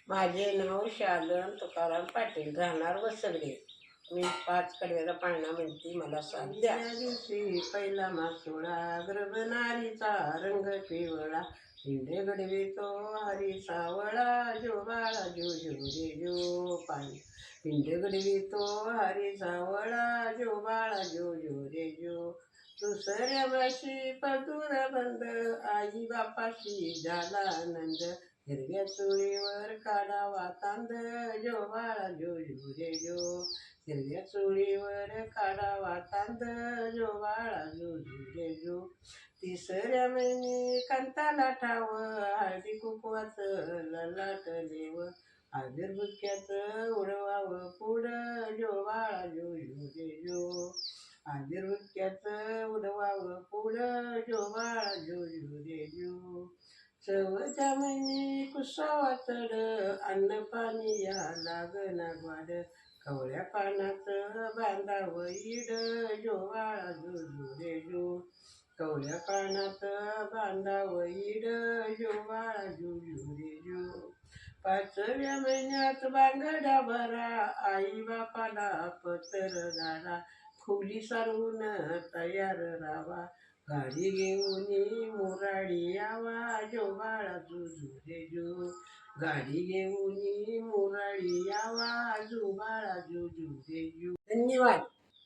माझे नाव शालन तुकाराम पाटील, राहणार वसगडे. मी 5 कडव्याचा पाळणा म्हणते, मला साथ द्या. दिवशी पहिला मासोळा, गर्भ नारीचा रंग पिवळा, हिंडे गडवी तो हरी सावळा, जो बाळा जो जो रे जो पाणी. हिंडे गडवी तो हरी सावळा, जो बाळा जो जो रे जो. दुसऱ्या वर्षी पदूर बंद, आई बापाशी झाला आनंद. हिरव्या चोळीवर काढावा तांद, जो बाळा जो जो रे जो. हिरव्या चोळीवर काढावा तांद, जो बाळा जो जो रे जो. तिसऱ्या महिने कांताला ठाव, हळदी कुंकवाचं ललाट देव. आबिर बुक्याचं उडवावं पुढं, जो बाळा जो जो रे जो. आबिर बुक्याचं उडवावं पुढं, जो बाळा जो जो रे जो. चवथ्या महिने कुसावा चढ, अन्न पाणी या लागना ग्वाड. कवळ्या पानाचं बांधावं इड, जो बाळा जो जो रे जो. कवळ्या पानाचं बांधावं इड, जो बाळा जो जो रे जो. 5व्या महिन्यात बांगड्या भरा, आई बापाला पत्र धाडा. खोली सारवून तयार राहावा, गाडी घेऊन मुराडी यावा, जो बाळा जो जो रे जो. गाडी घेऊन मुराडी यावा, जो बाळा जो जो रे जो. धन्यवाद.